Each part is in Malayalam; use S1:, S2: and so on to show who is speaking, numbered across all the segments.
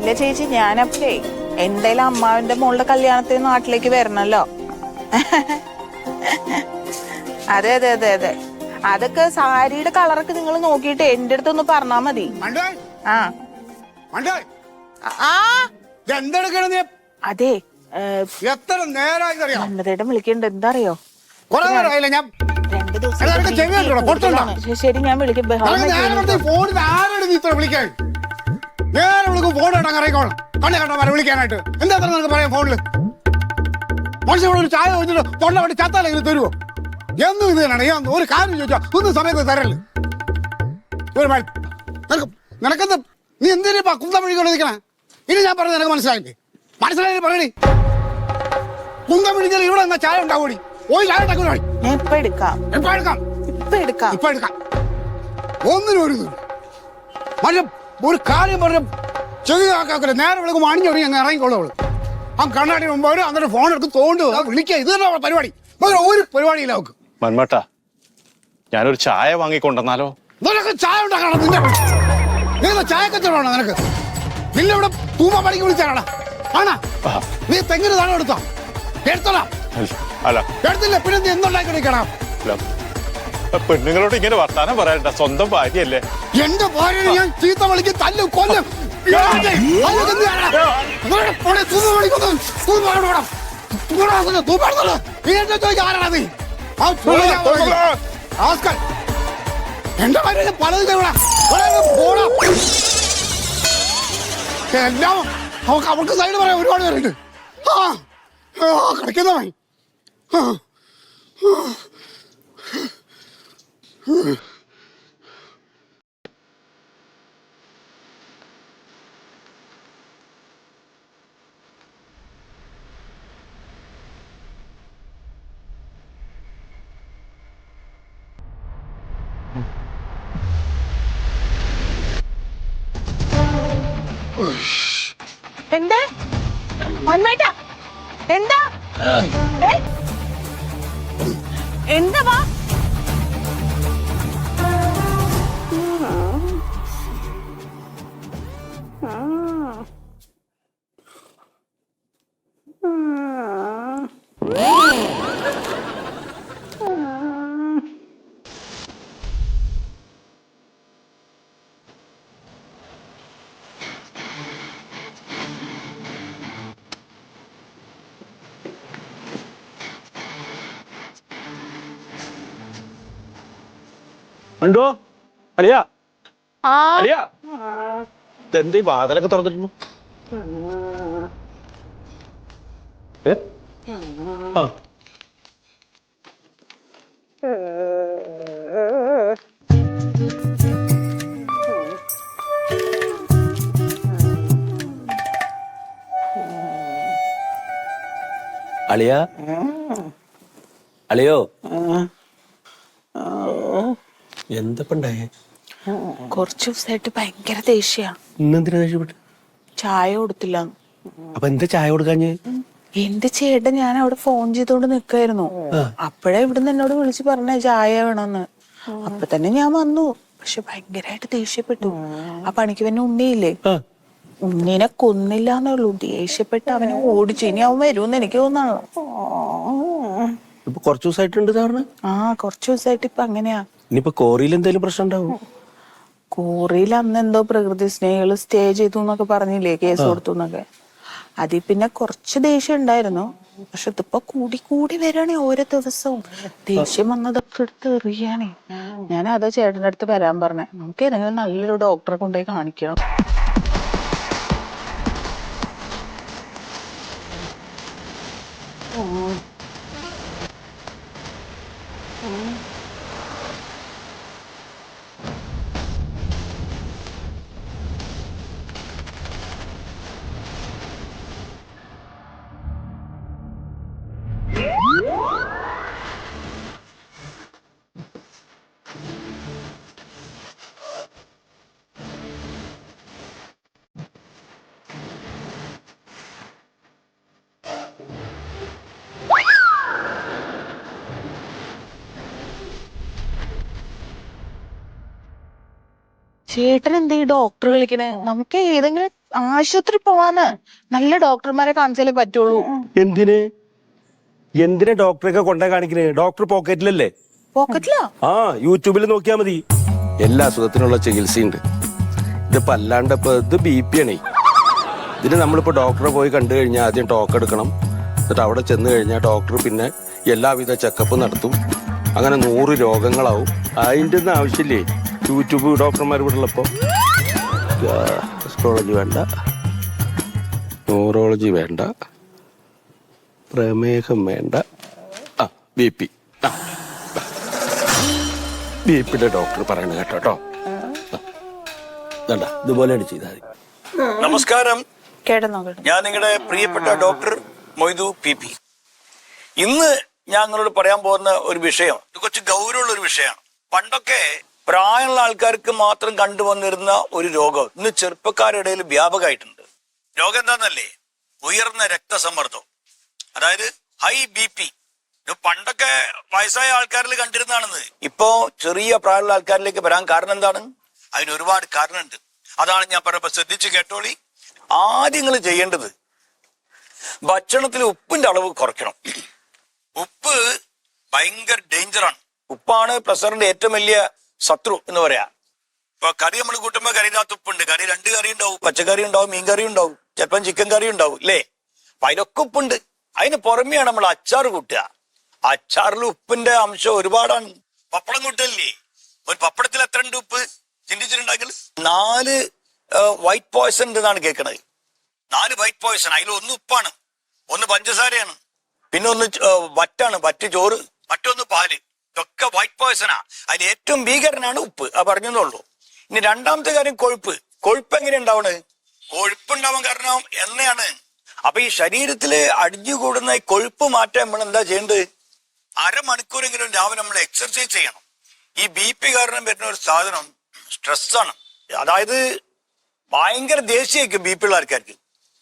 S1: ഇല്ല ചേച്ചി, ഞാനപ്പേ എന്തായാലും അമ്മാവിന്റെ മോളുടെ കല്യാണത്തിന് നാട്ടിലേക്ക് വരണല്ലോ. അതെ അതെ അതെ അതെ, അതൊക്കെ സാരിയുടെ കളറൊക്കെ നിങ്ങൾ നോക്കിയിട്ട് എന്റെ അടുത്തൊന്ന് പറഞ്ഞാ മതി. ആ അതെ,
S2: എത്ര നേരം
S1: അന്നതേട്ടൻ വിളിക്കണ്ട്. എന്താ അറിയോ, 2 ദിവസം. ശരി, ഞാൻ വിളിക്കാം.
S2: വിളിക്കാനായിട്ട് എന്താ നിനക്ക് പറയാം ഫോണില്? മനുഷ്യനോട് ഒരു ചായ വെച്ചിട്ട് തൊണ്ട വേണ്ടി ചത്താലെങ്കിലും തരുമോ? എന്നും ഇത് തന്നെയാണ്. ഒരു കാര്യം ചോദിച്ചാ ഒന്നും സമയത്ത് തരല്ലേ. നിനക്കെന്താ, നീ എന്തിനാ കുന്തം വിളിക്കൊണ്ട് നിൽക്കണേ? ഇനി ഞാൻ പറഞ്ഞത് നിനക്ക് മനസ്സിലായില്ലേ? മനസ്സിലായി പറയണേ. കുന്തം വിളിച്ചാൽ ഇവിടെ എന്നാ ചായ ഉണ്ടാവൂടി. പോയി ചായ ഉണ്ടാക്കൂടി.
S1: ഞാൻ ഇപ്പൊ എടുക്കാം.
S2: ഒന്നിനും ഒരു മനുഷ്യ ഒരു കാര്യം പറഞ്ഞ ചെവി കാക്കാക്കില്ല. നേരെ വിളിക്കുമ്പോൾ അണിഞ്ഞൊറി അങ്ങ് ഇറങ്ങിക്കോളൂ. ആ കണ്ണാടി മുമ്പ് അവർ എന്നിട്ട് ഫോൺ എടുത്ത് തോണ്ട് വിളിക്കുക. ഇത് തന്നെ പരിപാടി. ഒരു പരിപാടിയില്ല അവക്ക്.
S3: മന്മട്ടാ, ഞാനൊരു ചായ വാങ്ങിക്കൊണ്ടെന്നാലോ?
S2: നിനക്ക് ചായ ഉണ്ടാക്കണം. നിന്റെ ചായ കച്ചവടമാണോ നിനക്ക്? നിന്നെ ഇവിടെ തൂമ പണിക്ക് വിളിച്ചാണോ? ആണാ? നീ തെങ്ങിന് താഴെ എടുത്തോ? എടുത്തോളാം. എടുത്തില്ല പിന്നെ നീ എന്തുണ്ടാക്കി എടുക്കണം?
S3: പെണ്ണുങ്ങളോട് ഇങ്ങനെ വർത്താനം പറയണ്ട, സ്വന്തം ഭാര്യയല്ലേ.
S2: എന്റെ ഭാര്യനെ ഞാൻ ചീത്ത വിളിക്കും, തല്ലും, കൊല്ലും. എന്റെ ഭാര്യ പലതും എല്ലാം അവൾക്ക് സൈഡ് പറയാൻ ഒരുപാട് പേരുണ്ട്. കളിക്കുന്നവൻ
S1: എന്താ എന്താ എന്താ വാ
S3: ഉണ്ടോ അലിയാ? അലിയാ, ഇതെന്ത് വാതിലൊക്കെ തുറന്നിരുന്നു?
S4: അളിയാ, അളിയോ, എന്തപ്പണ്ടായേ?
S1: കുറച്ചു ദിവസമായിട്ട് ഭയങ്കര ദേഷ്യ.
S4: ഇന്നെന്തിനാ ദേഷ്യപ്പെട്ട്?
S1: ചായ കൊടുത്തില്ല.
S4: അപ്പൊ എന്താ ചായ കൊടുക്കാഞ്ഞ്?
S1: എന്റെ ചേട്ടൻ ഞാൻ അവിടെ ഫോൺ ചെയ്തോണ്ട് നിക്കായിരുന്നു. അപ്പഴേ ഇവിടുന്ന് എന്നോട് വിളിച്ച് പറഞ്ഞ ചായ വേണമെന്ന്. അപ്പൊ തന്നെ ഞാൻ വന്നു. പക്ഷെ ഭയങ്കരമായിട്ട് ദേഷ്യപ്പെട്ടു. ആ പണിക്ക് പിന്നെ ഉണ്ണിയില്ലേ, ഉണ്ണീനെ കൊന്നില്ലാന്നുള്ളൂ. ദേഷ്യപ്പെട്ട് അവനെ ഓടിച്ചു. ഇനി അവൻ വരുമെന്ന് എനിക്ക് തോന്നാണല്ലോ.
S4: ഇപ്പൊ കുറച്ചു ദിവസമായിട്ടുണ്ട് സാറിന്?
S1: കുറച്ചു ദിവസമായിട്ട് ഇപ്പൊ അങ്ങനെയാ.
S4: ഇനിയിപ്പൊ കോറിയിൽ എന്തെങ്കിലും പ്രശ്നം ഉണ്ടാവും?
S1: കോറിയിൽ അന്ന് എന്തോ പ്രകൃതി സ്നേഹികൾ സ്റ്റേ ചെയ്തു എന്നൊക്കെ പറഞ്ഞില്ലേ, കേസ് കൊടുത്തു എന്നൊക്കെ. അതിൽ പിന്നെ കുറച്ച് ദേഷ്യം ഉണ്ടായിരുന്നു. പക്ഷെ ഇതിപ്പോ കൂടി കൂടി വരാണേ ഓരോ ദിവസവും. ദേഷ്യം വന്നതൊക്കെ എടുത്ത് എറിയാണേ. ഞാൻ അതാ ചേട്ടൻ്റെ അടുത്ത് വരാൻ പറഞ്ഞേ. നമുക്ക് ഏതെങ്കിലും നല്ലൊരു ഡോക്ടറെ കൊണ്ടുപോയി കാണിക്കണം. ചേട്ടൻ എന്താ ഈ ഡോക്ടർ വിളിക്കണേ? നമുക്ക് ഏതെങ്കിലും ആശുപത്രി പോവാന് നല്ല ഡോക്ടർമാരെ കാണിച്ചാലേ പറ്റുള്ളൂ.
S4: എന്തിനാ ഡോക്ടറെയൊക്കെ കൊണ്ടേ കാണിക്കണേ? ഡോക്ടർ പോക്കറ്റിലല്ലേ?
S1: പോക്കറ്റിലാ?
S4: ആ, യൂട്യൂബിൽ നോക്കിയാ മതി, എല്ലാ അസുഖത്തിനുള്ള ചികിത്സയുണ്ട്. ഇതിപ്പോ അല്ലാണ്ട് ഇപ്പൊ ഇത് BP ആണേ. ഇതിന് നമ്മളിപ്പോ ഡോക്ടറെ പോയി കണ്ടു കഴിഞ്ഞാൽ ആദ്യം ടോക്ക് എടുക്കണം. എന്നിട്ട് അവിടെ ചെന്ന് കഴിഞ്ഞാൽ ഡോക്ടർ പിന്നെ എല്ലാവിധ ചെക്കപ്പ് നടത്തും. അങ്ങനെ 100 രോഗങ്ങളാവും. അതിൻ്റെ ഒന്നും ആവശ്യമില്ലേ യൂട്യൂബ് ഡോക്ടർമാർ ഇവിടെ ഉള്ളപ്പോ. അസ്ട്രോളജി വേണ്ട, ന്യൂറോളജി വേണ്ട, പ്രമേഹം വേണ്ട, BP. BPയുടെ ഡോക്ടർ പറയണ കേട്ടോ. ഇതുപോലെയാണ് ചെയ്താൽ മതി.
S5: നമസ്കാരം,
S1: കേട്ടോ.
S5: ഞാൻ നിങ്ങളുടെ പ്രിയപ്പെട്ട ഡോക്ടർ മൊയ്തു PP. ഇന്ന് ഞാൻ നിങ്ങളോട് പറയാൻ പോകുന്ന ഒരു വിഷയം ഇത് കുറച്ച് ഗൗരവമുള്ള ഒരു വിഷയമാണ്. പണ്ടൊക്കെ പ്രായമുള്ള ആൾക്കാർക്ക് മാത്രം കണ്ടുവന്നിരുന്ന ഒരു രോഗം ഇന്ന് ചെറുപ്പക്കാരുടെ ഇടയിൽ വ്യാപകമായിട്ടുണ്ട്. രോഗം എന്താണെന്നല്ലേ? ഉയർന്ന രക്തസമ്മർദ്ദം, അതായത് ഹൈ BP. ഇത് പണ്ടൊക്കെ വയസ്സായ ആൾക്കാരിൽ കണ്ടിരുന്നതാണെന്ന് ഇപ്പോ ചെറിയ പ്രായമുള്ള ആൾക്കാരിലേക്ക് വരാൻ കാരണം എന്താണ്? അതിന് ഒരുപാട് കാരണമുണ്ട്. അതാണ് ഞാൻ പറയുമ്പോൾ ശ്രദ്ധിച്ച് കേട്ടോളി. ആദ്യം നിങ്ങൾ ചെയ്യേണ്ടത് ഭക്ഷണത്തിൽ ഉപ്പിന്റെ അളവ് കുറയ്ക്കണം. ഉപ്പ് ഭയങ്കര ഡേഞ്ചറാണ്. ഉപ്പാണ് പ്രഷറിന്റെ ഏറ്റവും വലിയ ശത്രു എന്ന് പറയാ. ഇപ്പൊ കറി നമ്മൾ കൂട്ടുമ്പോൾ കറിനകത്ത് ഉപ്പുണ്ട്. കറി 2 കറി ഉണ്ടാവും, പച്ചക്കറി ഉണ്ടാവും, മീൻ കറി ഉണ്ടാവും, ചിലപ്പം ചിക്കൻ കറി ഉണ്ടാവും, അല്ലേ? അപ്പൊ അതിലൊക്കെ ഉപ്പുണ്ട്. അതിന് പുറമെയാണ് നമ്മൾ അച്ചാർ കൂട്ടുക. അച്ചാറിൽ ഉപ്പിന്റെ അംശം ഒരുപാടാണ്. പപ്പടം കൂട്ടല്ലേ? ഒരു പപ്പടത്തിൽ എത്ര ഉണ്ട് ഉപ്പ്? ചിന്തിച്ചിട്ടുണ്ടെങ്കിൽ 4 വൈറ്റ് പോയ്സൺ ഉണ്ടെന്നാണ് കേൾക്കണത്. 4 വൈറ്റ് പോയ്സൺ. അതിൽ 1 ഉപ്പാണ്, 1 പഞ്ചസാരയാണ്, പിന്നെ 1 വറ്റാണ്, വറ്റ് ചോറ്, മറ്റൊന്ന് പാല്. ഇതൊക്കെ വൈറ്റ് പോയ്സണാ. അതിൽ ഏറ്റവും ഭീകരനാണ് ഉപ്പ്. അത് പറഞ്ഞെന്നുള്ളൂ. ഇനി രണ്ടാമത്തെ കാര്യം കൊഴുപ്പ്. കൊഴുപ്പ് എങ്ങനെ ഉണ്ടാവണത്? കൊഴുപ്പുണ്ടാവാൻ കാരണം എണ്ണയാണ്. അപ്പൊ ഈ ശരീരത്തില് അടിഞ്ഞുകൂടുന്ന ഈ കൊഴുപ്പ് മാറ്റാൻ നമ്മൾ എന്താ ചെയ്യേണ്ടത്? അരമണിക്കൂറെങ്കിലും രാവിലെ നമ്മൾ എക്സർസൈസ് ചെയ്യണം. ഈ BP കാരണം വരുന്ന ഒരു സാധനം സ്ട്രെസ്സാണ്. അതായത് ഭയങ്കര ദേഷ്യമായിരിക്കും BP ഉള്ള ആൾക്കാർക്ക്.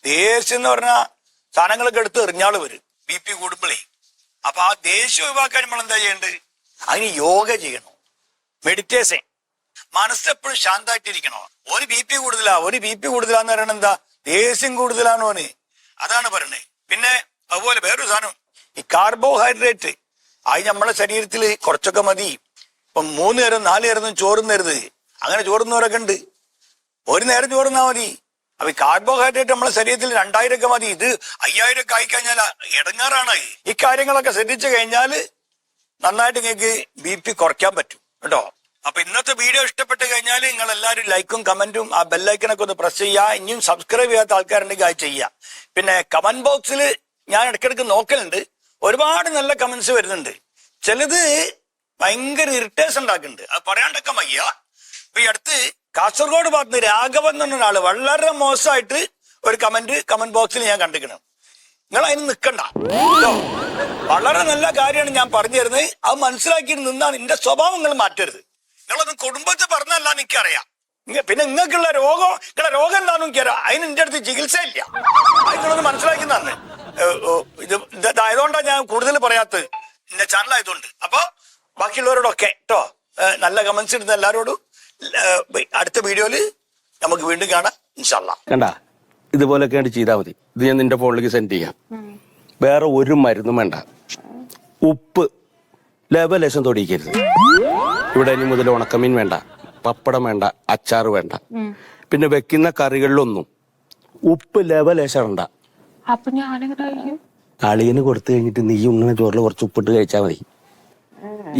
S5: ദേഷ്യം എന്ന് പറഞ്ഞാൽ സാധനങ്ങളൊക്കെ എടുത്ത് എറിഞ്ഞാള് വരും BP കൂടുമ്പോഴേ. അപ്പൊ ആ ദേഷ്യം ഒഴിവാക്കാൻ നമ്മൾ എന്താ ചെയ്യേണ്ടത്? അതിന് യോഗ ചെയ്യണം, മെഡിറ്റേഷൻ. മനസ്സെപ്പോഴും ശാന്തമായിട്ടിരിക്കണോ. ഒരു BP കൂടുതലാന്ന് പറയണത് എന്താ? ദേഷ്യം കൂടുതലാണ് ഓന്. അതാണ് പറയണേ. പിന്നെ അതുപോലെ വേറൊരു സാധനം, ഈ കാർബോഹൈഡ്രേറ്റ്. അത് നമ്മളെ ശരീരത്തിൽ കുറച്ചൊക്കെ മതി. ഇപ്പം 3 നേരം 4 നേരം ചോറുന്നരുത്. അങ്ങനെ ചോറുന്നവരൊക്കെ ഉണ്ട്. 1 നേരം ചോറുന്നാ മതി. അപ്പൊ ഈ കാർബോഹൈഡ്രേറ്റ് നമ്മളെ ശരീരത്തിൽ 2000 ഒക്കെ മതി. ഇത് 5000 ഒക്കെ ആയിക്കഴിഞ്ഞാൽ ഇടങ്ങാറാണ്. ഈ കാര്യങ്ങളൊക്കെ ശ്രദ്ധിച്ചു കഴിഞ്ഞാൽ നന്നായിട്ട് നിങ്ങൾക്ക് BP കുറയ്ക്കാൻ പറ്റും കേട്ടോ. അപ്പൊ ഇന്നത്തെ വീഡിയോ ഇഷ്ടപ്പെട്ട് കഴിഞ്ഞാൽ നിങ്ങൾ എല്ലാവരും ലൈക്കും കമന്റും ആ ബെല്ലൈക്കനൊക്കെ ഒന്ന് പ്രസ് ചെയ്യുക. ഇനിയും സബ്സ്ക്രൈബ് ചെയ്യാത്ത ആൾക്കാരുണ്ടെങ്കിൽ അത് ചെയ്യുക. പിന്നെ കമന്റ് ബോക്സിൽ ഞാൻ ഇടയ്ക്കിടയ്ക്ക് നോക്കലുണ്ട്. ഒരുപാട് നല്ല കമന്റ്സ് വരുന്നുണ്ട്. ചിലത് ഭയങ്കര ഇറിറ്റേഷൻ ഉണ്ടാക്കുന്നുണ്ട്. അത് പറയാണ്ടൊക്കെ വയ്യ. ഇപ്പൊ ഈ അടുത്ത് കാസർഗോഡ് ഭാഗത്ത് രാഘവൻ എന്ന് പറഞ്ഞ ഒരാള് വളരെ മോശമായിട്ട് ഒരു കമന്റ് ബോക്സിൽ ഞാൻ കണ്ടിരിക്കണം. നിങ്ങൾ അതിന് നിൽക്കണ്ട കേട്ടോ. വളരെ നല്ല കാര്യമാണ് ഞാൻ പറഞ്ഞു തരുന്നത്. അത് മനസ്സിലാക്കി നിന്നാണ്. എന്റെ സ്വഭാവം നിങ്ങൾ മാറ്റരുത്. നിങ്ങളത് കുടുംബത്തിൽ പറഞ്ഞല്ല എനിക്കറിയാം. പിന്നെ നിങ്ങൾക്കുള്ള നിങ്ങളുടെ രോഗം എന്താണെന്ന് എനിക്കറിയാം. അതിന് എന്റെ അടുത്ത് ചികിത്സ ഇല്ല. അത് നിങ്ങളൊന്ന് മനസ്സിലാക്കുന്നതാണ്. ഇതായതുകൊണ്ടാണ് ഞാൻ കൂടുതൽ പറയാത്തത്, എന്റെ ചാനലായതുകൊണ്ട്. അപ്പൊ ബാക്കിയുള്ളവരോടൊക്കെ കേട്ടോ നല്ല കമന്റ്സ് ഇടുന്ന എല്ലാവരോടും അടുത്ത വീഡിയോയില് നമുക്ക് വീണ്ടും കാണാം ഇൻഷാല്ലാ.
S4: കണ്ടാ, ഇതുപോലൊക്കെയാണ് ചെയ്താൽ മതി. ഇത് ഞാൻ നിന്റെ ഫോണിലേക്ക് സെൻഡ് ചെയ്യാം. വേറെ ഒരു മരുന്നും വേണ്ട. ഉപ്പ് ലേശം തൊടിയിക്കരുത്. ഇവിടെ ഇനി മുതൽ ഉണക്കമീൻ വേണ്ട, പപ്പടം വേണ്ട, അച്ചാറ് വേണ്ട. പിന്നെ വെക്കുന്ന കറികളിലൊന്നും ഉപ്പ് ലേശം വേണ്ട.
S1: അപ്പൊ ഞാനെങ്ങനെ
S4: അളിയന് കൊടുത്തു കഴിഞ്ഞിട്ട് നീ ഇങ്ങനെ ചോറിൽ കുറച്ച് ഉപ്പിട്ട് കഴിച്ചാൽ മതി.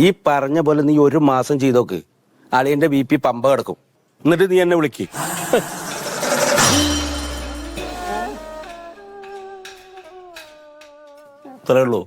S4: ഈ പറഞ്ഞ പോലെ നീ 1 മാസം ചെയ്തോക്ക്. അളിയന്റെ BP പമ്പ കിടക്കും. എന്നിട്ട് നീ എന്നെ വിളിക്ക്. അത്രേ ഉള്ളൂ.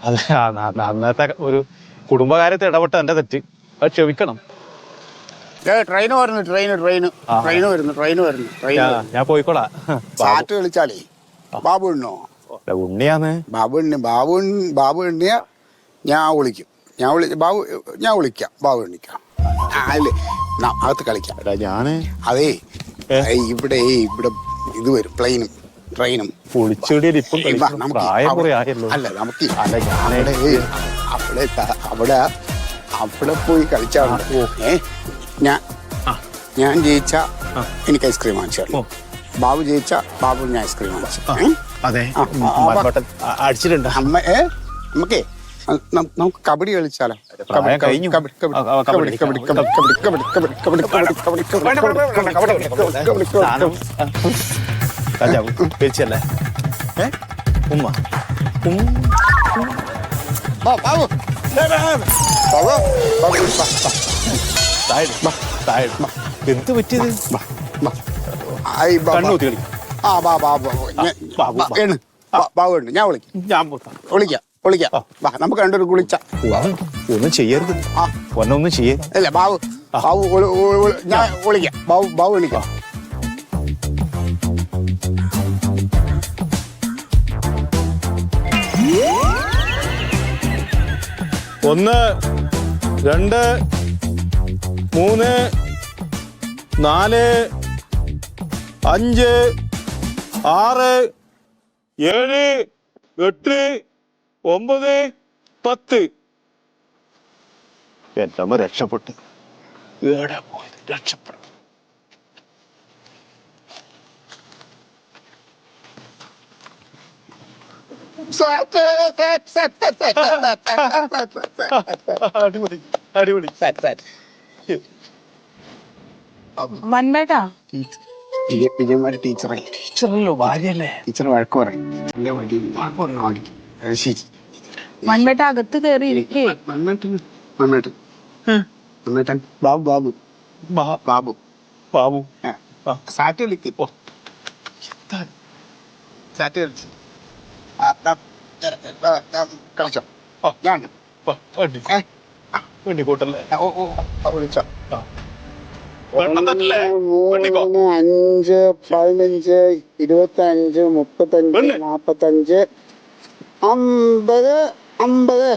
S3: അതെ, അന്നത്തെ ഒരു കുടുംബകാര്യത്തെ ഇടപെട്ട എന്റെ തെറ്റ്, അത് ക്ഷമിക്കണം.
S2: ട്രെയിന് വരുന്നു, ട്രെയിന് വരുന്നു.
S3: ഞാൻ പോയിക്കോളാം.
S2: സാറ്റ് കളിച്ചാലേ ബാബു ഉണ്ണോ?
S3: ഉണ്ണിയാന്ന്.
S2: ബാബു എണ്ണിയ ഞാൻ വിളിക്കും. ഞാൻ വിളിക്കാം. ബാബു എണ്ണിക്കാം. അല്ലേ അകത്ത് കളിക്കാം. അതേ ഇവിടെ ഇത് വരും, ട്രെയിനും അല്ല നമുക്ക് അവിടെ പോയി കളിച്ചാൽ ഞാൻ ജയിച്ച എനിക്ക് ഐസ്ക്രീം വാങ്ങിച്ചു, ബാബു ജയിച്ച ബാബുവിന് ഐസ്ക്രീം വാങ്ങിച്ചു.
S3: അടിച്ചിട്ടുണ്ട്.
S2: നമുക്കേ നമുക്ക് കബഡി കളിച്ചാലോ?
S3: പേടിച്ചല്ലേ? ഉമ്മ എന്ത് പറ്റിയത്? കണ്ണൂത്തി കളി.
S2: ബാബു ഉണ്ട്, ഞാൻ വിളിക്കാം. നമുക്ക് രണ്ടൊരു കുളിച്ച.
S3: ഒന്നും ചെയ്യരുത്, ഒന്നും ചെയ്യരുത്.
S2: അല്ല ബാബു ഞാൻ വിളിക്കാം. ബാബു വിളിക്കാം.
S3: ഒന്ന്, രണ്ട്, മൂന്ന്, നാല്, അഞ്ച്, ആറ്, ഏഴ്, എട്ട്, 9, 10. എന്റെ അമ്മ രക്ഷപ്പെട്ടു. ഏടാ പോയത്? രക്ഷപ്പെട്ടു. അടിപൊളി.
S1: മന്മേട്ടാ,
S2: വിജയന്മാര് ടീച്ചറല്ലോ, ഭാര്യയല്ലേ? ടീച്ചർ വഴക്ക് പറയും.
S1: മന്മേട്ട അകത്ത് കയറി ഇരിക്കേ.
S2: ബാബു സാറ്റ് കളിക്കോ? സാറ്റ് കളിച്ചോ?
S3: വണ്ടി കൂട്ടല്ലേ?
S2: 5, 15, 25, 35, 45, 50.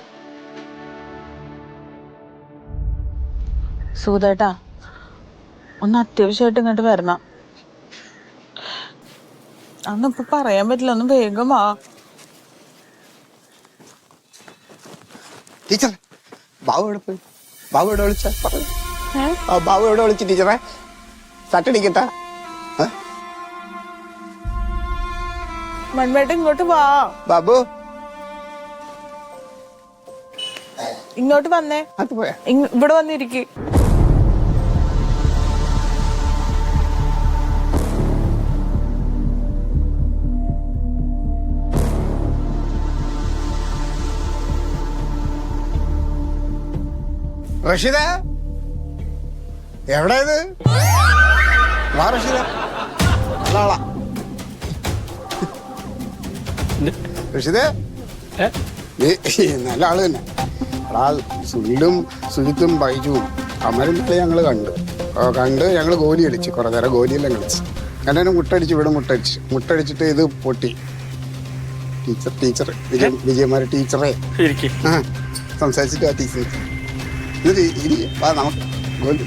S1: സുഖേട്ടാ, ഒന്ന് അത്യാവശ്യമായിട്ട് ഇങ്ങോട്ട് വരണം. അതൊന്നിപ്പോ പറയാൻ പറ്റില്ല, ഒന്ന് വേഗം വാ.
S2: ടീച്ചർ ബാബു എവിടെ പോയി? ബാബു എവിടെ വിളിച്ച? ബാബു എവിടെ വിളിച്ചു ടീച്ചറെ? തട്ടടിക്കട്ടാ?
S1: മന്മേട്ട ഇങ്ങോട്ട് വാ.
S2: ബാബു
S1: ഇങ്ങോട്ട് വന്നേ.
S2: അത് പോയാ?
S1: ഇവിടെ വന്നിരിക്കും.
S2: റഷീദ എവിടെ ഇത്? വാ റഷീദ. റഷീദേ, നല്ല ആള് തന്നെ. സുജിത്തും ബൈജുവും അമരും ഞങ്ങള് കണ്ട് ഞങ്ങള് ഗോലി കളിച്ചു. കുറെ നേരം ഗോലിയെല്ലാം കളിച്ചു. അങ്ങനെ മുട്ടടിച്ചു, ഇവിടെ മുട്ടടിച്ചിട്ട് ഇത് പൊട്ടി. ടീച്ചർ വിജയമാര് ടീച്ചറെ സംസാരിച്ചിട്ട് ആ ടീച്ചർ നമുക്ക് ഗോലി.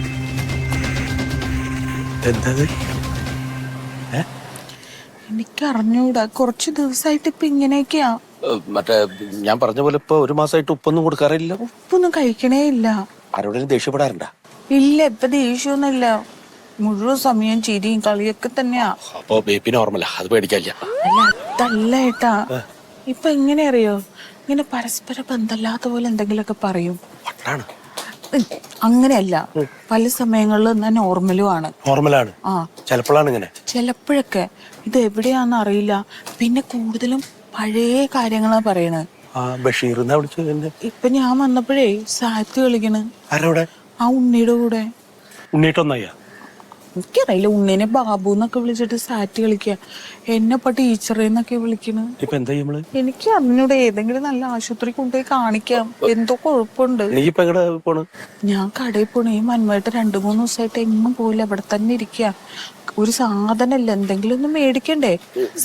S1: എനിക്കറിഞ്ഞൂടാ, കുറച്ച് ദിവസമായിട്ട് ഇപ്പൊ ഇങ്ങനെയൊക്കെയാ.
S4: മറ്റേ ഞാൻ പറഞ്ഞ പോലെ ഇപ്പൊ ഒരു മാസമായിട്ട് ഉപ്പൊന്നും കൊടുക്കാറില്ല.
S1: ഉപ്പൊന്നും കഴിക്കണേ ഇല്ല.
S4: ആരോടും ദേഷ്യപ്പെടാറുണ്ടാ?
S1: ഇല്ല, ഇപ്പൊ ദേഷ്യമൊന്നുമില്ല. മുഴുവൻ സമയം ചിരിയും കളിയൊക്കെ തന്നെയാ.
S4: അപ്പൊ ബേബി നോർമലാ, അത് പേടിക്കാല്ല.
S1: അല്ല, അതല്ല ഏട്ടാ. ഇപ്പൊ എങ്ങനെ അറിയോ, ഇങ്ങനെ പരസ്പര ബന്ധമില്ലാത്ത പോലെ എന്തെങ്കിലുമൊക്കെ പറയും. അങ്ങനെയല്ല, പല സമയങ്ങളിലും നോർമലും ആണ്.
S4: നോർമലാണ്.
S1: ആ,
S4: ചിലപ്പോഴാണ് ഇങ്ങനെ.
S1: ചിലപ്പോഴൊക്കെ ഇത് എവിടെയാന്ന് അറിയില്ല. പിന്നെ കൂടുതലും പഴയ കാര്യങ്ങളാ പറയണത്.
S4: ബഷീർ
S1: ഇപ്പൊ ഞാൻ വന്നപ്പോഴേ സാറ്റ് കളിക്കണ്.
S4: ആരോടെ?
S1: ആ ഉണ്ണിയുടെ കൂടെ.
S3: ഉണ്ണിയിട്ടൊന്നയ്യ.
S1: എനിക്കറിയില്ല, ഉണ്ണിനെ ബാബു എന്നൊക്കെ വിളിച്ചിട്ട് സാറ്റ് കളിക്കുക. എന്നെ ഇപ്പൊ ടീച്ചറേന്നൊക്കെ വിളിക്കണ്.
S3: ഇപ്പൊ എന്താ നമ്മള്?
S1: എനിക്ക് അറിഞ്ഞൂടെ, ഏതെങ്കിലും നല്ല ആശുപത്രി കൊണ്ടുപോയി കാണിക്കാം. എന്തോ കുഴപ്പമുണ്ട്.
S3: നീ ഇപ്പൊ എങ്ങടെ പോണ്?
S1: ഞാൻ കടയിൽ പോണേ. ഈ മന്മേട്ട് 2-3 ദിവസമായിട്ട് എങ്ങും പോയില്ല, ഇവിടെ തന്നെ ഇരിക്കുക. ഒരു സാധനല്ല, എന്തെങ്കിലും ഒന്ന് മേടിക്കണ്ടേ?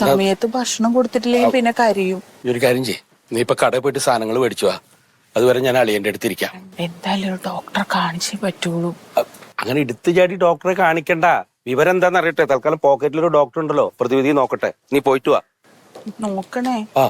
S1: സമയത്ത് ഭക്ഷണം കൊടുത്തിട്ടില്ലെങ്കിൽ പിന്നെ കരയും.
S4: ഈ ഒരു കാര്യം ചെയ്യ്, നീ ഇപ്പൊ കടയിൽ പോയിട്ട് സാധനങ്ങൾ മേടിച്ചു വാ. അതുവരെ ഞാൻ അളിയന്റെ അടുത്തിരിക്കാം.
S1: എന്തായാലും ഡോക്ടറെ കാണിച്ചേ പറ്റുള്ളൂ.
S4: അങ്ങനെ എടുത്തു ചാടി ഡോക്ടറെ കാണിക്കണ്ട. വിവരം എന്താന്ന് അറിയട്ടെ. തൽക്കാലം പോക്കറ്റിലൊരു ഡോക്ടർ ഉണ്ടല്ലോ, പ്രതിവിധി നോക്കട്ടെ. നീ പോയിട്ട് വാ.
S1: നോക്കണേ.
S4: ആ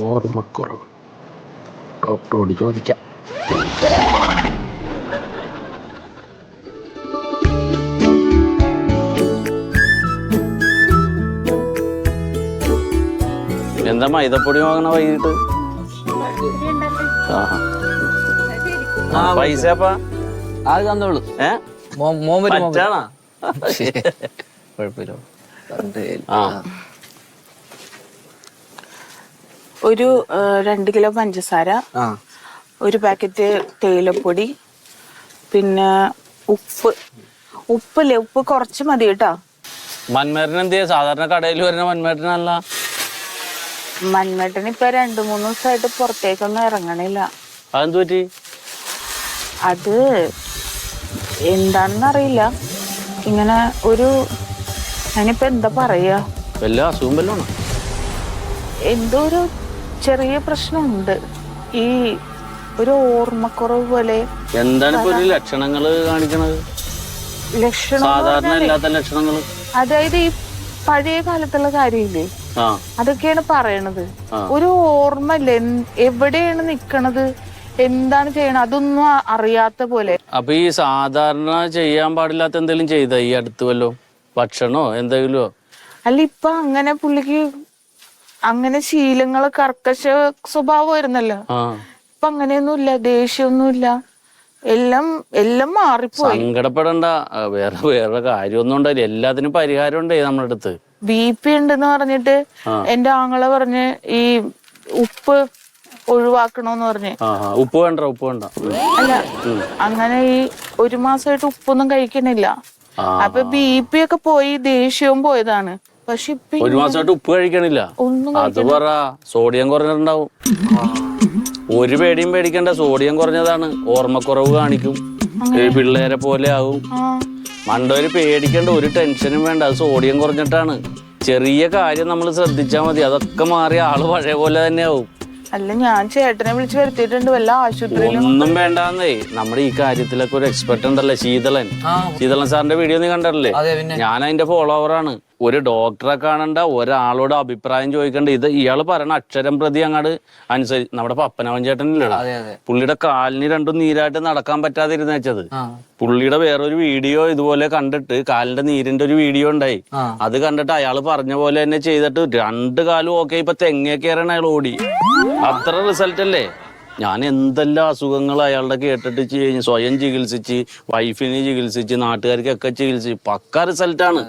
S4: ഓർമ്മക്കുറവ് ഡോക്ടറോട് ചോദിക്കാം.
S6: എന്താ മൈദപ്പൊടി വാങ്ങണ വൈകിട്ട്? പൈസ
S7: അത് തന്നോളൂ.
S6: പറ്റാണോ?
S7: കുഴപ്പമില്ല.
S1: ഒരു 2 കിലോ പഞ്ചസാര, 1 പാക്കറ്റ് തേയിലപ്പൊടി, പിന്നെ ഉപ്പില്ലേ, ഉപ്പ് കുറച്ച് മതി കേട്ടോ.
S6: മന്മേട്ടൻ എന്ത് ചെയ്യാ? സാധാരണ കടയിൽ വരുന്ന മന്മേട്ടനല്ല.
S1: മന്മേട്ടൻ ഇപ്പൊ 2-3 ദിവസമായിട്ട് പുറത്തേക്കൊന്നും ഇറങ്ങണില്ല.
S6: അതെന്ത് പറ്റി?
S1: അത് എന്താണെന്ന് അറിയില്ല. ഇങ്ങനെ ഞാനിപ്പോ എന്താ പറയാ,
S6: വല്ല അസുഖം വല്ലോണോ?
S1: എന്തോ ഒരു ചെറിയ പ്രശ്നമുണ്ട്. ഈ ഒരു ഓർമ്മക്കുറവ് പോലെ.
S6: എന്താണ് ഇപ്പൊ ഒരു ലക്ഷണങ്ങള് കാണിക്കണത്?
S1: ലക്ഷണം
S6: സാധാരണ ഇല്ലാത്ത ലക്ഷണങ്ങള്.
S1: അതായത് ഈ പഴയ കാലത്തുള്ള കാര്യമില്ലേ, അതൊക്കെയാണ് പറയണത്. ഒരു ഓർമ്മയില്ല, എവിടെയാണ് നിക്കണത്, എന്താണ് ചെയ്യണത്, അതൊന്നും അറിയാത്ത പോലെ.
S6: അപ്പൊ ഈ സാധാരണ ചെയ്യാൻ പാടില്ലാത്ത എന്തെങ്കിലും ചെയ്ത ഈ അടുത്ത് വല്ലോ? ഭക്ഷണോ എന്തെങ്കിലുമോ?
S1: അല്ല, ഇപ്പൊ അങ്ങനെ പുള്ളിക്ക് അങ്ങനെ ശീലങ്ങള്, കർക്കശ സ്വഭാവമായിരുന്നല്ലോ. ഇപ്പൊ അങ്ങനെയൊന്നുമില്ല, ദേഷ്യമൊന്നുമില്ല, എല്ലാം മാറിപ്പോയി.
S6: സങ്കടപ്പെടണ്ട. വേറെ കാര്യമൊന്നും ഉണ്ടായില്ല. എല്ലാത്തിനും പരിഹാരം ഉണ്ടേ നമ്മുടെ അടുത്ത്.
S1: BP ഉണ്ടെന്ന് പറഞ്ഞിട്ട് എന്റെ ആങ്ങളെ പറഞ്ഞ് ഈ ഉപ്പ് ഒഴിവാക്കണോന്ന് പറഞ്ഞ്.
S6: ഉപ്പ് വേണ്ട.
S1: അല്ല, അങ്ങനെ ഈ 1 മാസമായിട്ട് ഉപ്പൊന്നും കഴിക്കണില്ല. അപ്പൊ BP ഒക്കെ പോയി, ദേഷ്യവും പോയതാണ്. പക്ഷെ ഇപ്പൊ
S6: 1 മാസമായിട്ട് ഉപ്പ് കഴിക്കണില്ല. അത് പറ, സോഡിയം കുറഞ്ഞിട്ടുണ്ടാവും. ഒരു പേടിയും പേടിക്കണ്ട, സോഡിയം കുറഞ്ഞതാണ്. ഓർമ്മക്കുറവ് കാണിക്കും, പിള്ളേരെ പോലെ ആവും. മണ്ടൊരു പേടിക്കണ്ട, ഒരു ടെൻഷനും വേണ്ട. അത് സോഡിയം കുറഞ്ഞിട്ടാണ്. ചെറിയ കാര്യം നമ്മൾ ശ്രദ്ധിച്ചാൽ മതി, അതൊക്കെ മാറി ആള് പഴയ പോലെ തന്നെ ആവും.
S1: അല്ല, ഞാൻ ചേട്ടനെ വിളിച്ച് വരുത്തിയിട്ടുണ്ട്, വല്ല ആശുപത്രിയിലും.
S6: ഒന്നും വേണ്ടാന്നേ. നമ്മുടെ ഈ കാര്യത്തിലൊക്കെ ഒരു എക്സ്പെർട്ട് ഉണ്ടല്ലേ, ശീതളൻ സാറിന്റെ വീഡിയോ നീ കണ്ടല്ലേ? ഞാൻ അതിന്റെ ഫോളോവറാണ്. ഒരു ഡോക്ടറെ കാണണ്ട, ഒരാളോട് അഭിപ്രായം ചോദിക്കണ്ട. ഇയാള് പറയണ അക്ഷരം പ്രതി അങ്ങോട്ട് അനുസരിച്ച്. നമ്മുടെ പപ്പനവൻ ചേട്ടനില്ലടാ, പുള്ളിയുടെ കാലിന് 2 നീരായിട്ട് നടക്കാൻ പറ്റാതെ ഇരുന്നേച്ചത്. പുള്ളിയുടെ വേറൊരു വീഡിയോ ഇതുപോലെ കണ്ടിട്ട്, കാലിന്റെ നീരിന്റെ ഒരു വീഡിയോ ഉണ്ടായി. അത് കണ്ടിട്ട് അയാള് പറഞ്ഞ പോലെ തന്നെ ചെയ്തിട്ട് 2 കാലും ഓക്കെ. ഇപ്പൊ തെങ്ങേ കയറാണ് അയാൾ ഓടി. അത്ര റിസൾട്ട് അല്ലേ? ഞാൻ എന്തെല്ലാം അസുഖങ്ങൾ അയാളുടെ കേട്ടിട്ട് സ്വയം ചികിത്സിച്ച്, വൈഫിനെ ചികിത്സിച്ച്, നാട്ടുകാർക്കൊക്കെ ചികിത്സിച്ച്, പക്ക റിസൾട്ടാണ്.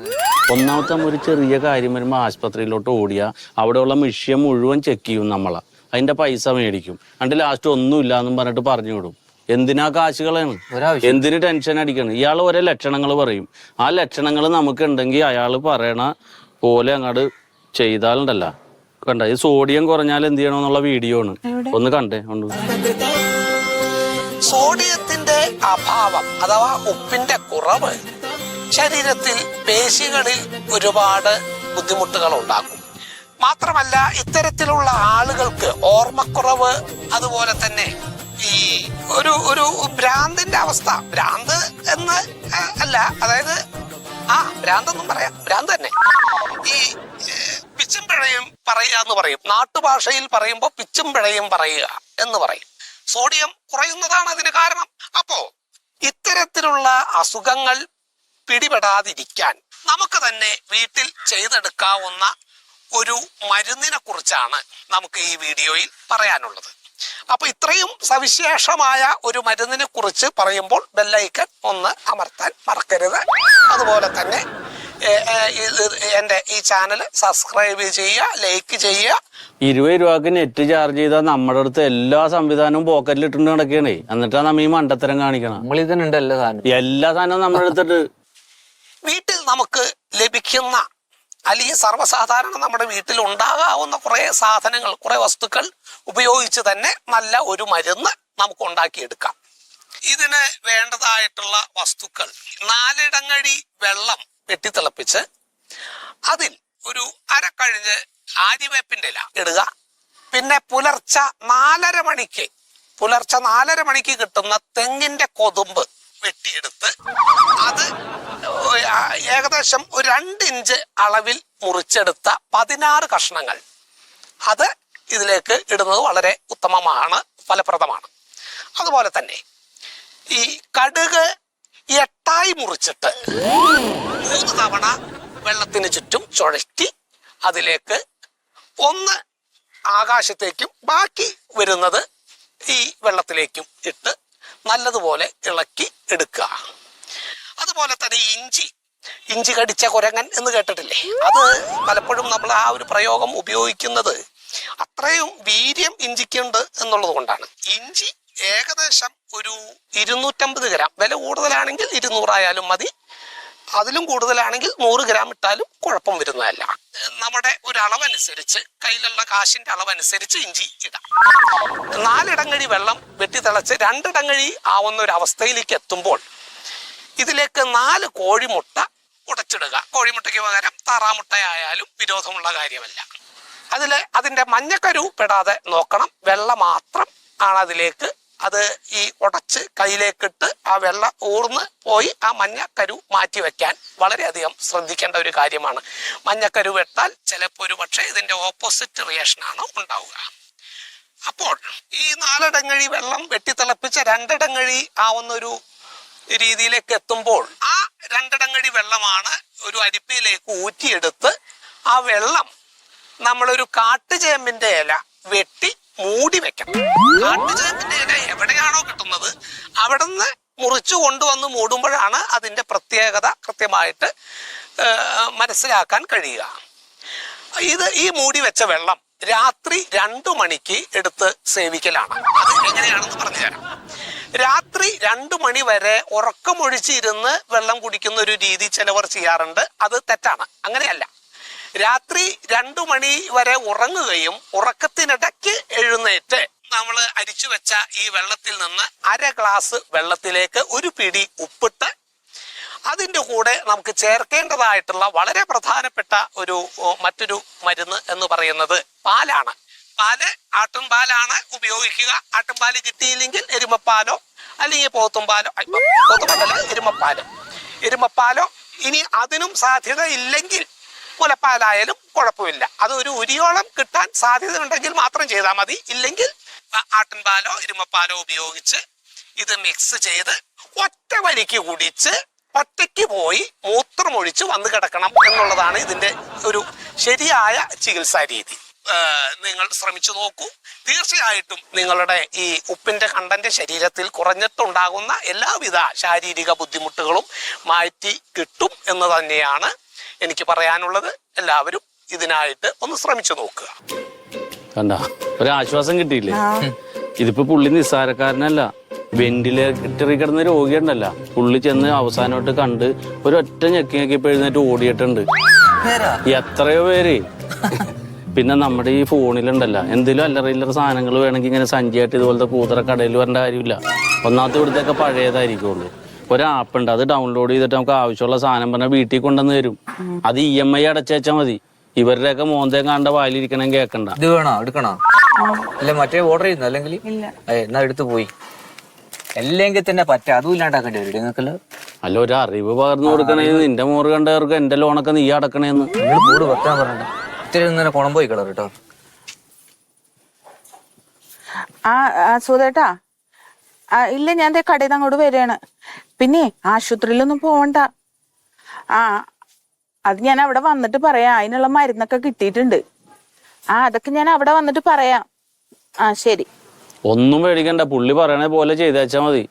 S6: ഒന്നാമത്തെ ഒരു ചെറിയ കാര്യം വരുമ്പോൾ ആശുപത്രിയിലോട്ട് ഓടിയാ അവിടെയുള്ള മിഷ്യൻ മുഴുവൻ ചെക്ക് ചെയ്യും നമ്മളെ. അതിന്റെ പൈസ മേടിക്കും. എന്നിട്ട് ലാസ്റ്റ് ഒന്നുമില്ല എന്നും പറഞ്ഞിട്ട് പറഞ്ഞു വിടും. എന്തിനാ കാശുകളാണ്, എന്തിന് ടെൻഷൻ അടിക്കണം? ഇയാൾ ഓരോ ലക്ഷണങ്ങൾ പറയും. ആ ലക്ഷണങ്ങൾ നമുക്ക് ഉണ്ടെങ്കിൽ അയാൾ പറയണ പോലെ അങ്ങോട്ട് ചെയ്താലുണ്ടല്ല. കണ്ട, ഈ സോഡിയം കുറഞ്ഞാൽ എന്ത് ചെയ്യണമെന്നുള്ള വീഡിയോ ആണ്, ഒന്ന് കണ്ടേ.
S8: സോഡിയത്തിന്റെ അഭാവം അഥവാ ഉപ്പിന്റെ കുറവ് ശരീരത്തിൽ പേശികളിൽ ഒരുപാട് ബുദ്ധിമുട്ടുകൾ ഉണ്ടാക്കും. മാത്രമല്ല ഇത്തരത്തിലുള്ള ആളുകൾക്ക് ഓർമ്മക്കുറവ്, അതുപോലെ തന്നെ ഈ ഒരു ഭ്രാന്തിന്റെ അവസ്ഥ, ഭ്രാന്ത് എന്ന് അല്ല, അതായത് ഭ്രാന്തെന്നും പറയാം, ഭ്രാന്ത് തന്നെ. ഈ പിച്ചും പിഴയും പറയുക എന്ന് പറയും, നാട്ടുഭാഷയിൽ പറയുമ്പോൾ പിച്ചും പിഴയും പറയുക എന്ന് പറയും. സോഡിയം കുറയുന്നതാണ് അതിന് കാരണം. അപ്പോ ഇത്തരത്തിലുള്ള അസുഖങ്ങൾ പിടിപെടാതിരിക്കാൻ നമുക്ക് തന്നെ വീട്ടിൽ ചെയ്തെടുക്കാവുന്ന ഒരു മരുന്നിനെ കുറിച്ചാണ് നമുക്ക് ഈ വീഡിയോയിൽ പറയാനുള്ളത്. അപ്പൊ ഇത്രയും സവിശേഷമായ ഒരു മരുന്നിനെ കുറിച്ച് പറയുമ്പോൾ ബെല്ലൈക്കൺ ഒന്ന് അമർത്താൻ മറക്കരുത്. അതുപോലെ തന്നെ എൻ്റെ ഈ ചാനൽ സബ്സ്ക്രൈബ് ചെയ്യുക, ലൈക്ക് ചെയ്യുക.
S6: 20 രൂപക്ക് നെറ്റ് ചാർജ് ചെയ്താൽ നമ്മുടെ അടുത്ത് എല്ലാ സംവിധാനവും പോക്കറ്റിൽ ഇട്ടുണ്ട് കിടക്കണേ. എന്നിട്ടാണ് നമ്മ ഈ മണ്ടത്തരം കാണിക്കണം.
S7: നമ്മൾ ഇതിനുണ്ട്
S6: എല്ലാ സാധനവും നമ്മുടെ അടുത്തിട്ട്.
S8: വീട്ടിൽ നമുക്ക് ലഭിക്കുന്ന അല്ലെങ്കിൽ സർവ്വസാധാരണ നമ്മുടെ വീട്ടിൽ ഉണ്ടാകാവുന്ന കുറെ സാധനങ്ങൾ, കുറെ വസ്തുക്കൾ ഉപയോഗിച്ച് തന്നെ നല്ല ഒരു മരുന്ന് നമുക്ക് ഉണ്ടാക്കിയെടുക്കാം. ഇതിന് വേണ്ടതായിട്ടുള്ള വസ്തുക്കൾ: 4 ഇടങ്ങഴി വെള്ളം വെട്ടിത്തിളപ്പിച്ച് അതിൽ ഒരു അരക്കഴിഞ്ഞ് ആര്യവേപ്പിന്റെ ഇല ഇടുക. പിന്നെ പുലർച്ചെ 4:30 മണിക്ക് കിട്ടുന്ന തെങ്ങിന്റെ കൊതുമ്പ് വെട്ടിയെടുത്ത് അത് ഏകദേശം ഒരു 2 ഇഞ്ച് അളവിൽ മുറിച്ചെടുത്ത 16 കഷ്ണങ്ങൾ അത് ഇതിലേക്ക് ഇടുന്നത് വളരെ ഉത്തമമാണ്, ഫലപ്രദമാണ്. അതുപോലെ തന്നെ ഈ കടുക് 8ആയി മുറിച്ചിട്ട് 3 തവണ വെള്ളത്തിന് ചുറ്റും ചുഴറ്റി അതിലേക്ക് ഒന്ന് ആകാശത്തേക്കും ബാക്കി വരുന്നത് ഈ വെള്ളത്തിലേക്കും ഇട്ട് നല്ലതുപോലെ ഇളക്കി എടുക്കുക. അതുപോലെ തന്നെ ഇഞ്ചി കടിച്ച കുരങ്ങൻ എന്ന് കേട്ടിട്ടില്ലേ? അത് പലപ്പോഴും നമ്മൾ ആ ഒരു പ്രയോഗം ഉപയോഗിക്കുന്നത് അത്രയും വീര്യം ഇഞ്ചിക്കുണ്ട് എന്നുള്ളത് കൊണ്ടാണ്. ഇഞ്ചി ഏകദേശം ഒരു 250 ഗ്രാം, വില കൂടുതലാണെങ്കിൽ 200 ആയാലും മതി, അതിലും കൂടുതലാണെങ്കിൽ 100 ഗ്രാം ഇട്ടാലും കുഴപ്പം വരുന്നതല്ല. നമ്മുടെ ഒരു അളവനുസരിച്ച്, കയ്യിലുള്ള കാശിന്റെ അളവനുസരിച്ച് ഇഞ്ചി ഇടാം. 4 ഇടങ്ങഴി വെള്ളം വെട്ടിത്തിളച്ച് 2 ഇടങ്ങഴി ആവുന്ന ഒരു അവസ്ഥയിലേക്ക് എത്തുമ്പോൾ ഇതിലേക്ക് 4 കോഴിമുട്ട ഉടച്ചിടുക. കോഴിമുട്ടയ്ക്ക് പകരം താറാമുട്ടയായാലും വിരോധമുള്ള കാര്യമല്ല. അതിന്റെ മഞ്ഞക്കരു പെടാതെ നോക്കണം. വെള്ള മാത്രം ആണ് അതിലേക്ക്. അത് ഈ ഉടച്ച് കയ്യിലേക്കിട്ട് ആ വെള്ളം ഊർന്ന് പോയി ആ മഞ്ഞക്കരു മാറ്റി വെക്കാൻ വളരെയധികം ശ്രദ്ധിക്കേണ്ട ഒരു കാര്യമാണ്. മഞ്ഞക്കരു വെട്ടാൽ ചിലപ്പോൾ ഒരു പക്ഷേ ഇതിന്റെ ഓപ്പോസിറ്റ് റിയാക്ഷനാണ് ഉണ്ടാവുക. അപ്പോൾ ഈ 4 ഇടങ്ങഴി വെള്ളം വെട്ടിത്തിളപ്പിച്ച 2 ഇടങ്ങഴി ആവുന്ന ഒരു രീതിയിലേക്ക് എത്തുമ്പോൾ ആ 2 ഇടങ്ങഴി വെള്ളമാണ് ഒരു അരിപ്പയിലേക്ക് ഊറ്റിയെടുത്ത് ആ വെള്ളം നമ്മളൊരു കാട്ടുചേമ്പിന്റെ ഇല വെട്ടി മൂടി വെക്കണം. കാട്ടുചേമ്പിന്റെ ഇല എവിടെയാണോ കിട്ടുന്നത് അവിടുന്ന് മുറിച്ചു കൊണ്ടുവന്ന് മൂടുമ്പോഴാണ് അതിന്റെ പ്രത്യേകത കൃത്യമായിട്ട് മനസ്സിലാക്കാൻ കഴിയുക. ഈ മൂടി വെച്ച വെള്ളം രാത്രി 2 മണിക്ക് എടുത്ത് സേവിക്കലാണ്. അത് എങ്ങനെയാണെന്ന് പറഞ്ഞു തരാം. രാത്രി 2 മണി വരെ ഉറക്കമൊഴിച്ചിരുന്ന് വെള്ളം കുടിക്കുന്ന ഒരു രീതി ചിലവർ ചെയ്യാറുണ്ട്. അത് തെറ്റാണ്, അങ്ങനെയല്ല. രാത്രി 2 മണി വരെ ഉറങ്ങുകയും ഉറക്കത്തിനിടയ്ക്ക് എഴുന്നേറ്റ് നമ്മൾ അരിച്ചു വെച്ച ഈ വെള്ളത്തിൽ നിന്ന് 1/2 ഗ്ലാസ് വെള്ളത്തിലേക്ക് 1 പിടി ഉപ്പിട്ട് അതിൻ്റെ കൂടെ നമുക്ക് ചേർക്കേണ്ടതായിട്ടുള്ള വളരെ പ്രധാനപ്പെട്ട മറ്റൊരു മരുന്ന് എന്ന് പറയുന്നത് പാലാണ്. ആട്ടുംപാലാണ് ഉപയോഗിക്കുക. ആട്ടുംപാല് കിട്ടിയില്ലെങ്കിൽ എരുമപ്പാലോ അല്ലെങ്കിൽ പോത്തുംപാലോ, എരുമപ്പാലോ. ഇനി അതിനും സാധ്യത ഇല്ലെങ്കിൽ മുലപ്പാലായാലും കുഴപ്പമില്ല. അത് ഒരു ഉരിയോളം കിട്ടാൻ സാധ്യത ഉണ്ടെങ്കിൽ മാത്രം ചെയ്താൽ മതി. ഇല്ലെങ്കിൽ ആട്ടിൻപാലോ എരുമപ്പാലോ ഉപയോഗിച്ച് ഇത് മിക്സ് ചെയ്ത് ഒറ്റ വലിക്ക് കുടിച്ച് ഒറ്റയ്ക്ക് പോയി മൂത്രമൊഴിച്ച് വന്നു കിടക്കണം എന്നുള്ളതാണ് ഇതിന്റെ ഒരു ശരിയായ ചികിത്സാ രീതി. നിങ്ങൾ ശ്രമിച്ചു നോക്കൂ. തീർച്ചയായിട്ടും നിങ്ങളുടെ ഈ ഉപ്പിന്റെ കണ്ടന്റ് ശരീരത്തിൽ കുറഞ്ഞിട്ടുണ്ടാകുന്ന എല്ലാവിധ ശാരീരിക ബുദ്ധിമുട്ടുകളും മാറ്റി കിട്ടും എന്ന് തന്നെയാണ് എനിക്ക് പറയാനുള്ളത്. എല്ലാവരും ഇതിനായിട്ട് ഒന്ന് ശ്രമിച്ചു നോക്കുക.
S6: കണ്ട ഒരാശ്വാസം കിട്ടിയില്ലേ? ഇതിപ്പോ പുള്ളി നിസ്സാരക്കാരനല്ല, വെന്റിലേറ്ററിൽ കിടന്ന രോഗിയുണ്ടല്ല, പുള്ളി ചെന്ന് അവസാനമായിട്ട് കണ്ട് ഒരൊറ്റ ഞെക്കിയപ്പോ എഴുന്നേറ്റ് ഓടിയിട്ടുണ്ട്. എത്രയോ പേര്. പിന്നെ നമ്മുടെ ഈ ഫോണിലുണ്ടല്ല എന്തെങ്കിലും അല്ലറ സാധനങ്ങൾ വേണമെങ്കിൽ ഇങ്ങനെ സഞ്ചിയായിട്ട് ഇതുപോലത്തെ കൂതറ കടയിൽ വരേണ്ട കാര്യമില്ല. ഒന്നാമത്തെ ഇവിടുത്തെയൊക്കെ പഴയതായിരിക്കുള്ളൂ. ഒരു ആപ്പ് ഉണ്ട്, അത് ഡൗൺലോഡ് ചെയ്തിട്ട് നമുക്ക് ആവശ്യമുള്ള സാധനം പറഞ്ഞാൽ വീട്ടിൽ കൊണ്ടുവന്ന് തരും. അത് EMI അടച്ചു വെച്ചാൽ മതി. ഇവരുടെയൊക്കെ മോന്തയും കണ്ട വായിലിരിക്കണം കേക്കണ്ട.
S7: ഇത് വേണോ എടുക്കണോ? അല്ല മറ്റേ ഓർഡർ ചെയ്യുന്നു അല്ലെങ്കിൽ എന്നാ എടുത്തു പോയി അല്ലെങ്കിൽ തന്നെ പറ്റാ അതും ഇല്ലാണ്ടാക്കേണ്ടി വരും നിങ്ങൾക്കല്ലോ.
S6: അല്ല ഒരു അറിവ് പകർന്നു കൊടുക്കണേന്ന് നിന്റെ മോറ് കണ്ടവർക്ക് എന്റെ ലോണൊക്കെ നീ അടക്കണേന്ന്.
S7: നിങ്ങൾ കൂട് വെക്കാൻ പറഞ്ഞ ഇത്തിരി ഇങ്ങനെ കുളം പോയി കളർ കേട്ടോ.
S1: സുധേട്ടാ, ഇല്ല ഞാൻ കടയിൽ നിന്ന് അങ്ങോട്ട് വരികയാണ്. പിന്നെ ആശുപത്രിയിലൊന്നും പോവണ്ട. അത് ഞാൻ അവിടെ വന്നിട്ട് പറയാം. അതിനുള്ള മരുന്നൊക്കെ കിട്ടിയിട്ടുണ്ട്. അതൊക്കെ ഞാൻ അവിടെ വന്നിട്ട് പറയാം. ശരി.
S6: ഒന്നും പേടിക്കണ്ട, പുള്ളി പറയണ പോലെ ചെയ്തേച്ചാ മതി.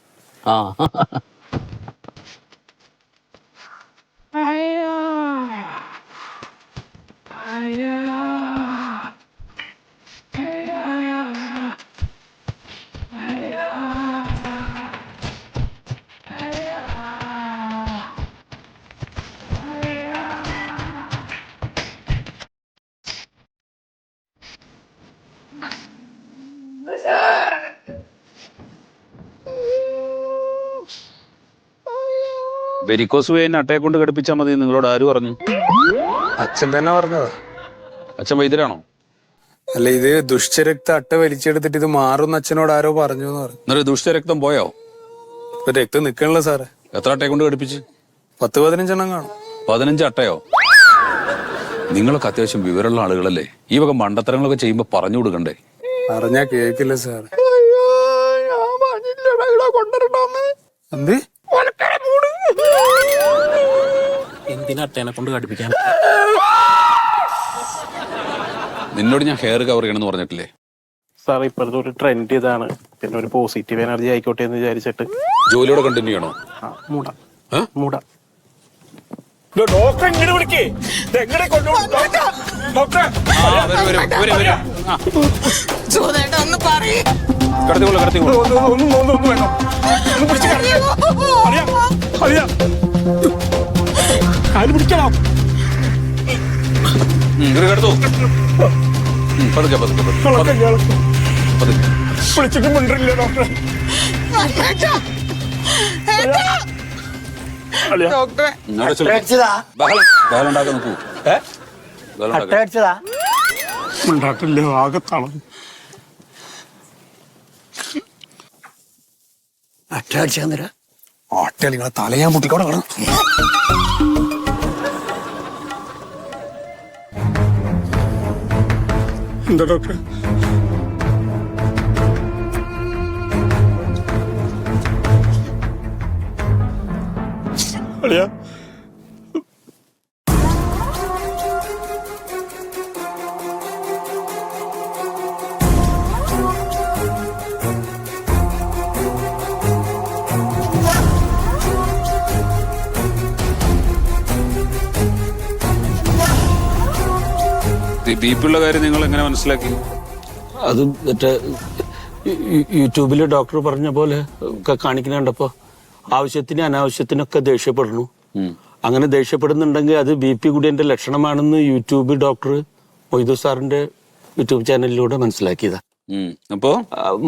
S9: വെരിക്കോസ് വെയിൻ അട്ടയെ കൊണ്ട് ഘടിപ്പിച്ചാൽ മതി നിങ്ങളോട് ആര് പറഞ്ഞു?
S10: അച്ഛൻ തന്നെ പറഞ്ഞതാ.
S9: അച്ഛൻ വൈദ്യരാണോ?
S10: അല്ല, ഇത് ദുഷ്ടരക്ത അട്ട വലിച്ചെടുത്തിട്ട് ഇത് മാറുന്ന അച്ഛനോട് ആരോ പറഞ്ഞു എന്ന് പറഞ്ഞു.
S9: എന്നിട്ട് ദുഷ്ടരക്തം പോയോ?
S10: ഇപ്പൊ രക്തം നിക്കണല്ലോ സാറേ.
S9: എത്ര അട്ടയെ കൊണ്ട് ഘടിപ്പിച്ച്?
S10: 10-15 കാണും.
S9: 15 അട്ടയോ? നിങ്ങളൊക്കെ അത്യാവശ്യം വിവരമുള്ള ആളുകളല്ലേ, ഈ വക മണ്ടത്തരങ്ങളൊക്കെ ചെയ്യുമ്പോ പറഞ്ഞു കൊടുക്കണ്ടേ?
S10: പറഞ്ഞാ കേക്കില്ല സാറേ. എന്ത്
S7: എന്തിനാ അട്ടേനെ കൊണ്ട് കടുപ്പിക്കാൻ?
S9: നിന്നോട് ഞാൻ ഹെയർ കവർ ചെയ്യണമെന്ന് പറഞ്ഞിട്ടില്ലേ?
S3: സാർ ഇപ്പോഴത്തെ ഒരു ട്രെൻഡ് ഇതാണ്. പിന്നെ ഒരു പോസിറ്റീവ് എനർജി ആയിക്കോട്ടെ എന്ന് വിചാരിച്ചിട്ട്.
S9: ജോലിയോടെ കണ്ടിന്യൂ ചെയ്യണോ?
S3: മൂട
S5: ഡോക്ടർ ഇങ്ങനെ വിളിക്കേ. വിളിച്ചിട്ട് മിണ്ടില്ല ഡോക്ടർ. മിണ്ടാട്ടില്ല, ആകെ തളർന്നു.
S2: ഒറ്റ നിങ്ങളെ തലയാൻ മുട്ടിക്കോടെ കാണും. എന്താ ഡോക്ടർ? അളിയാ
S9: ബി പി ഉള്ള കാര്യം നിങ്ങൾ എങ്ങനെ മനസ്സിലാക്കി?
S4: അത് മറ്റേ യൂട്യൂബില് ഡോക്ടർ പറഞ്ഞ പോലെ ഒക്കെ കാണിക്കുന്ന കണ്ടപ്പോ ആവശ്യത്തിന് അനാവശ്യത്തിനൊക്കെ ദേഷ്യപ്പെടുന്നു. അങ്ങനെ ദേഷ്യപ്പെടുന്നുണ്ടെങ്കിൽ അത് BP കൂടിയതിന്റെ ലക്ഷണമാണെന്ന് യൂട്യൂബ് ഡോക്ടർ മൊയ്തു സാറിന്റെ യൂട്യൂബ് ചാനലിലൂടെ മനസ്സിലാക്കിയതാ.
S9: അപ്പോ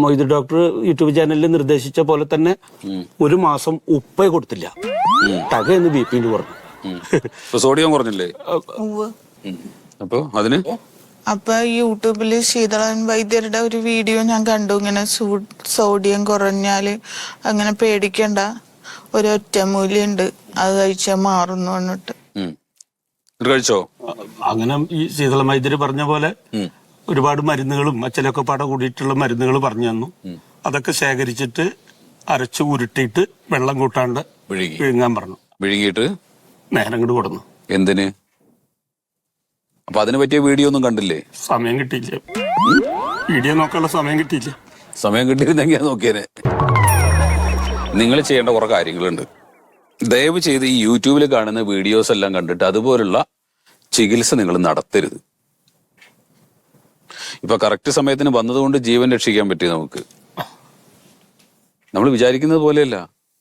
S4: മൊയ്തു ഡോക്ടർ യൂട്യൂബ് ചാനലിൽ നിർദ്ദേശിച്ച പോലെ തന്നെ 1 മാസം ഉപ്പേ കൊടുത്തില്ല, ടകയെന്ന് BP പറഞ്ഞു.
S9: സോഡിയം കുറഞ്ഞില്ലേ? അപ്പൊ അതിന്
S1: അപ്പൊ യൂട്യൂബില് ശീതളൻ വൈദ്യരുടെ ഒരു വീഡിയോ ഞാൻ കണ്ടു. ഇങ്ങനെ സോഡിയം കുറഞ്ഞാല് അങ്ങനെ പേടിക്കണ്ട, ഒരൊറ്റമൂലിയുണ്ട്, അത് കഴിച്ചാൽ മാറുന്നു പറഞ്ഞിട്ട്.
S9: കഴിച്ചോ?
S4: അങ്ങനെ ഈ ശീതള വൈദ്യര് പറഞ്ഞ പോലെ ഒരുപാട് മരുന്നുകളും അച്ഛനൊക്കെ പാടെ കൂടിയിട്ടുള്ള മരുന്നുകൾ പറഞ്ഞു തന്നു. അതൊക്കെ ശേഖരിച്ചിട്ട് അരച്ച് ഉരുട്ടിയിട്ട് വെള്ളം കൂട്ടാണ്ട് വിഴുങ്ങാൻ പറഞ്ഞു.
S9: വിഴുങ്ങിയിട്ട്
S4: നേരം ഇങ്ങോട്ട് കൊടുന്നു.
S9: എന്തിന്? അപ്പൊ അതിന് പറ്റിയ വീഡിയോ ഒന്നും കണ്ടില്ലേ?
S4: സമയം കിട്ടിയില്ല, വീഡിയോ നോക്കാനുള്ള സമയം കിട്ടിയില്ല.
S9: സമയം കിട്ടിയിരുന്നെങ്കിൽ നോക്കിയേനെ. നിങ്ങൾ ചെയ്യേണ്ട കുറെ കാര്യങ്ങളുണ്ട്. ദയവ് ചെയ്ത് ഈ യൂട്യൂബിൽ കാണുന്ന വീഡിയോസ് എല്ലാം കണ്ടിട്ട് അതുപോലുള്ള ചികിത്സ നിങ്ങൾ നടത്തരുത്. ഇപ്പൊ കറക്റ്റ് സമയത്തിന് വന്നതുകൊണ്ട് ജീവൻ രക്ഷിക്കാൻ പറ്റി നമുക്ക്. നമ്മൾ വിചാരിക്കുന്നത് പോലെയല്ല,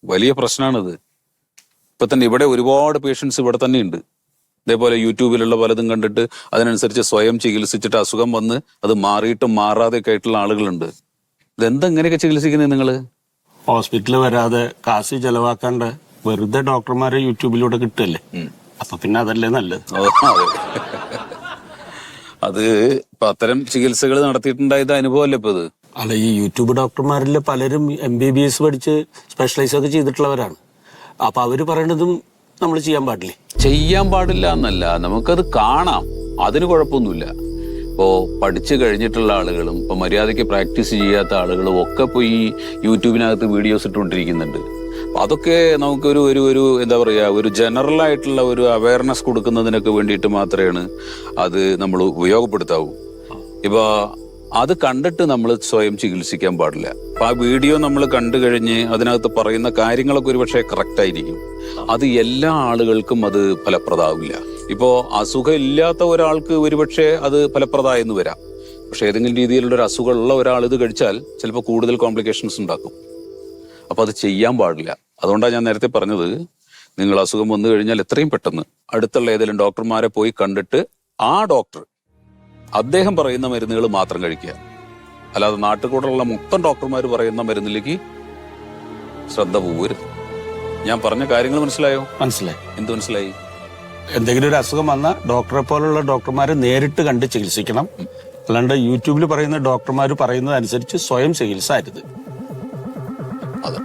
S9: വലിയ പ്രശ്നമാണിത്. ഇപ്പൊ തന്നെ ഇവിടെ ഒരുപാട് പേഷ്യൻസ് ഇവിടെ തന്നെ ഉണ്ട്. ഇതേപോലെ യൂട്യൂബിലുള്ള പലതും കണ്ടിട്ട് അതിനനുസരിച്ച് സ്വയം ചികിത്സിച്ചിട്ട് അസുഖം വന്ന് അത് മാറിയിട്ടും മാറാതെയൊക്കെ ആയിട്ടുള്ള ആളുകളുണ്ട്. ഇതെന്താ ഇങ്ങനെയൊക്കെ ചികിത്സിക്കുന്നത് നിങ്ങള്?
S4: ഹോസ്പിറ്റലിൽ വരാതെ കാശ് ചെലവാക്കാണ്ട് വെറുതെ ഡോക്ടർമാരെ യൂട്യൂബിലൂടെ കിട്ടുമല്ലേ, അപ്പൊ പിന്നെ അതല്ലേ നല്ലത്.
S9: അത് ഇപ്പൊ അത്തരം ചികിത്സകൾ നടത്തിയിട്ടുണ്ടായത് അനുഭവമല്ലേ ഇപ്പൊ ഇത്?
S11: അല്ല, ഈ യൂട്യൂബ് ഡോക്ടർമാരിൽ പലരും MBBS പഠിച്ച് സ്പെഷ്യലൈസ് ഒക്കെ ചെയ്തിട്ടുള്ളവരാണ്. അപ്പൊ അവര് പറയണതും നമ്മൾ ചെയ്യാൻ പാടില്ലേ?
S9: ചെയ്യാൻ പാടില്ല എന്നല്ല, നമുക്കത് കാണാം, അതിന് കുഴപ്പമൊന്നുമില്ല. ഇപ്പോ പഠിച്ചു കഴിഞ്ഞിട്ടുള്ള ആളുകളും ഇപ്പൊ മര്യാദയ്ക്ക് പ്രാക്ടീസ് ചെയ്യാത്ത ആളുകളും ഒക്കെ പോയി യൂട്യൂബിനകത്ത് വീഡിയോസ് ഇട്ടുകൊണ്ടിരിക്കുന്നുണ്ട്. അപ്പൊ അതൊക്കെ നമുക്കൊരു ഒരു ഒരു എന്താ പറയാ, ഒരു ജനറൽ ആയിട്ടുള്ള ഒരു അവയർനെസ് കൊടുക്കുന്നതിനൊക്കെ വേണ്ടിയിട്ട് മാത്രമാണ് അത് നമ്മൾ ഉപയോഗപ്പെടുത്താവൂ. ഇപ്പൊ അത് കണ്ടിട്ട് നമ്മൾ സ്വയം ചികിത്സിക്കാൻ പാടില്ല. അപ്പൊ ആ വീഡിയോ നമ്മൾ കണ്ടു കഴിഞ്ഞ് അതിനകത്ത് പറയുന്ന കാര്യങ്ങളൊക്കെ ഒരുപക്ഷെ കറക്റ്റ് ആയിരിക്കും, അത് എല്ലാ ആളുകൾക്കും അത് ഫലപ്രദമാവില്ല. ഇപ്പോ അസുഖം ഇല്ലാത്ത ഒരാൾക്ക് ഒരുപക്ഷെ അത് ഫലപ്രദമായെന്ന് വരാം. പക്ഷെ ഏതെങ്കിലും രീതിയിലുള്ള ഒരു അസുഖമുള്ള ഒരാൾ ഇത് കഴിച്ചാൽ ചിലപ്പോൾ കൂടുതൽ കോംപ്ലിക്കേഷൻസ് ഉണ്ടാക്കും. അപ്പൊ അത് ചെയ്യാൻ പാടില്ല. അതുകൊണ്ടാണ് ഞാൻ നേരത്തെ പറഞ്ഞത്, നിങ്ങൾ അസുഖം വന്നു കഴിഞ്ഞാൽ എത്രയും പെട്ടെന്ന് അടുത്തുള്ള ഏതെങ്കിലും ഡോക്ടർമാരെ പോയി കണ്ടിട്ട് ആ ഡോക്ടർ അദ്ദേഹം പറയുന്ന മരുന്നുകൾ മാത്രം കഴിക്കുക. അല്ലാതെ നാട്ടുകൂടെയുള്ള മൊത്തം ഡോക്ടർമാർ പറയുന്ന മരുന്നിലേക്ക് ശ്രദ്ധ പോകരുത്. ഞാൻ പറഞ്ഞ കാര്യങ്ങൾ മനസ്സിലായോ?
S11: മനസ്സിലായി.
S9: എന്ത് മനസ്സിലായി?
S11: എന്തെങ്കിലും ഒരു അസുഖം വന്നാൽ ഡോക്ടറെ പോലുള്ള ഡോക്ടർമാരെ നേരിട്ട് കണ്ട് ചികിത്സിക്കണം. അല്ലാണ്ട് യൂട്യൂബിൽ പറയുന്ന ഡോക്ടർമാർ പറയുന്നത് അനുസരിച്ച് സ്വയം ചികിത്സ അരുത്.
S9: അതെ.